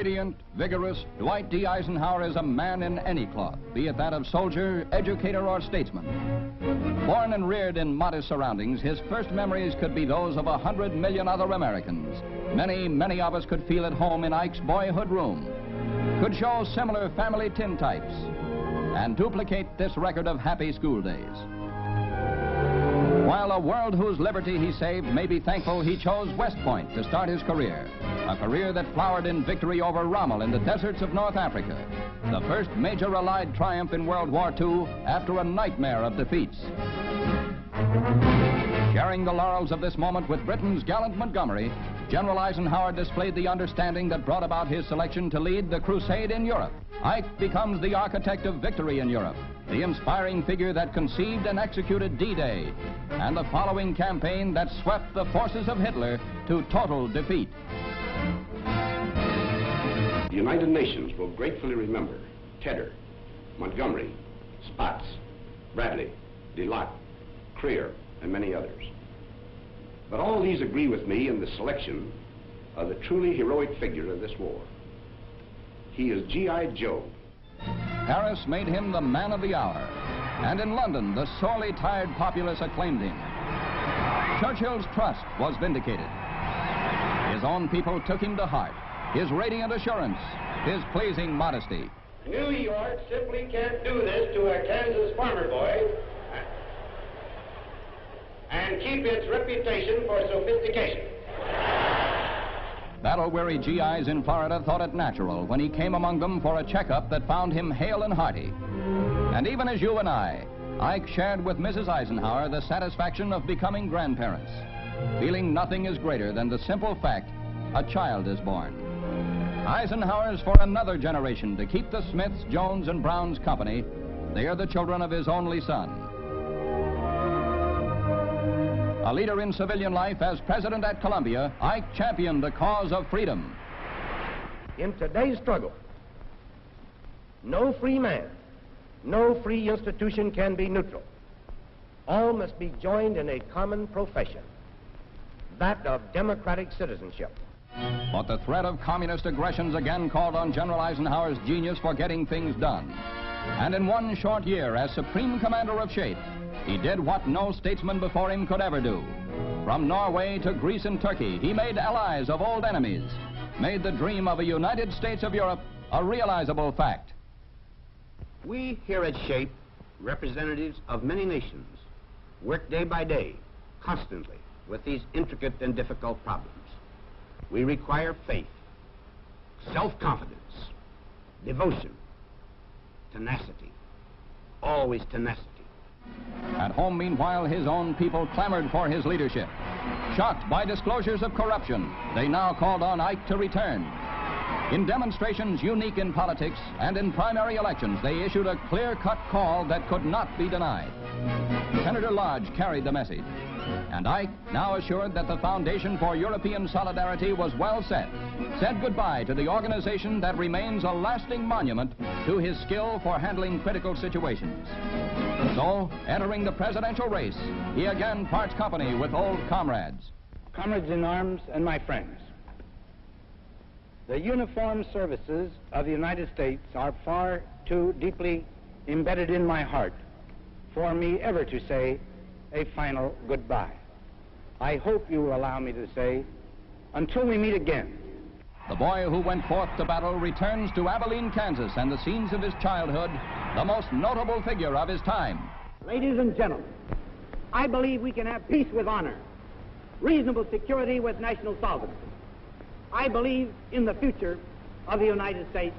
radiant, vigorous, Dwight D. Eisenhower is a man in any cloth, be it that of soldier, educator, or statesman. Born and reared in modest surroundings, his first memories could be those of 100 million other Americans. Many of us could feel at home in Ike's boyhood room, could show similar family tintypes, and duplicate this record of happy school days. While a world whose liberty he saved may be thankful he chose West Point to start his career, a career that flowered in victory over Rommel in the deserts of North Africa, the first major Allied triumph in World War II after a nightmare of defeats. Sharing the laurels of this moment with Britain's gallant Montgomery, General Eisenhower displayed the understanding that brought about his selection to lead the crusade in Europe. Ike becomes the architect of victory in Europe, the inspiring figure that conceived and executed D-Day, and the following campaign that swept the forces of Hitler to total defeat. The United Nations will gratefully remember Tedder, Montgomery, Spaatz, Bradley, DeLotte, Creer, and many others. But all these agree with me in the selection of the truly heroic figure of this war. He is G.I. Joe. Paris made him the man of the hour, and in London, the sorely tired populace acclaimed him. Churchill's trust was vindicated. His own people took him to heart. His radiant assurance, his pleasing modesty. New York simply can't do this to a Kansas farmer boy and keep its reputation for sophistication. Battle-weary GIs in Florida thought it natural when he came among them for a checkup that found him hale and hearty. And even as you and I, Ike shared with Mrs. Eisenhower the satisfaction of becoming grandparents, feeling nothing is greater than the simple fact a child is born. Eisenhower's for another generation to keep the Smiths, Jones, and Browns company. They are the children of his only son. A leader in civilian life, as president at Columbia, Ike championed the cause of freedom. In today's struggle, no free man, no free institution can be neutral. All must be joined in a common profession, that of democratic citizenship. But the threat of communist aggressions again called on General Eisenhower's genius for getting things done. And in one short year, as Supreme Commander of Shape, he did what no statesman before him could ever do. From Norway to Greece and Turkey, he made allies of old enemies, made the dream of a United States of Europe a realizable fact. We here at SHAPE, representatives of many nations, work day by day, constantly, with these intricate and difficult problems. We require faith, self-confidence, devotion, tenacity, always tenacity. At home, meanwhile, his own people clamored for his leadership. Shocked by disclosures of corruption, they now called on Ike to return. In demonstrations unique in politics and in primary elections, they issued a clear-cut call that could not be denied. Senator Lodge carried the message, and Ike, now assured that the foundation for European solidarity was well set, said goodbye to the organization that remains a lasting monument to his skill for handling critical situations. So, entering the presidential race, he again parts company with old comrades. Comrades in arms and my friends, the uniformed services of the United States are far too deeply embedded in my heart for me ever to say a final goodbye. I hope you will allow me to say, until we meet again. The boy who went forth to battle returns to Abilene, Kansas, and the scenes of his childhood, the most notable figure of his time. Ladies and gentlemen, I believe we can have peace with honor, reasonable security with national solvency. I believe in the future of the United States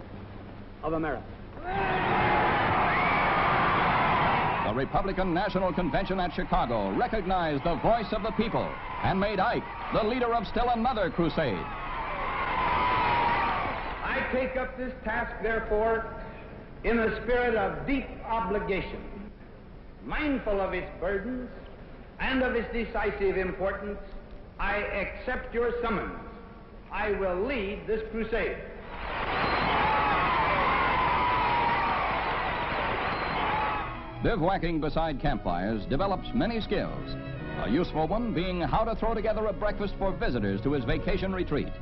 of America. The Republican National Convention at Chicago recognized the voice of the people and made Ike the leader of still another crusade. I take up this task, therefore, in a spirit of deep obligation, mindful of its burdens and of its decisive importance. I accept your summons. I will lead this crusade. Bivouacking beside campfires develops many skills, a useful one being how to throw together a breakfast for visitors to his vacation retreat.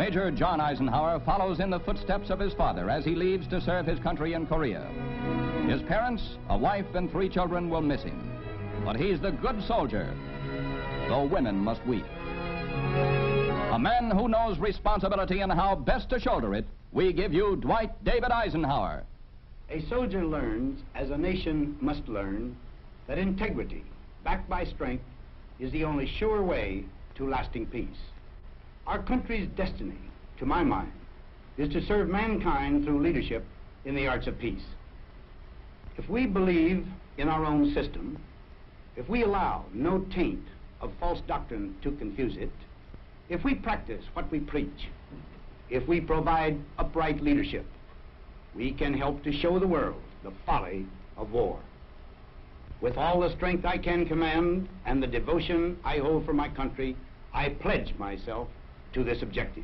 Major John Eisenhower follows in the footsteps of his father as he leaves to serve his country in Korea. His parents, a wife and 3 children, will miss him. But he's the good soldier, though women must weep. A man who knows responsibility and how best to shoulder it, we give you Dwight David Eisenhower. A soldier learns, as a nation must learn, that integrity, backed by strength, is the only sure way to lasting peace. Our country's destiny, to my mind, is to serve mankind through leadership in the arts of peace. If we believe in our own system, if we allow no taint of false doctrine to confuse it, if we practice what we preach, if we provide upright leadership, we can help to show the world the folly of war. With all the strength I can command and the devotion I hold for my country, I pledge myself to this objective.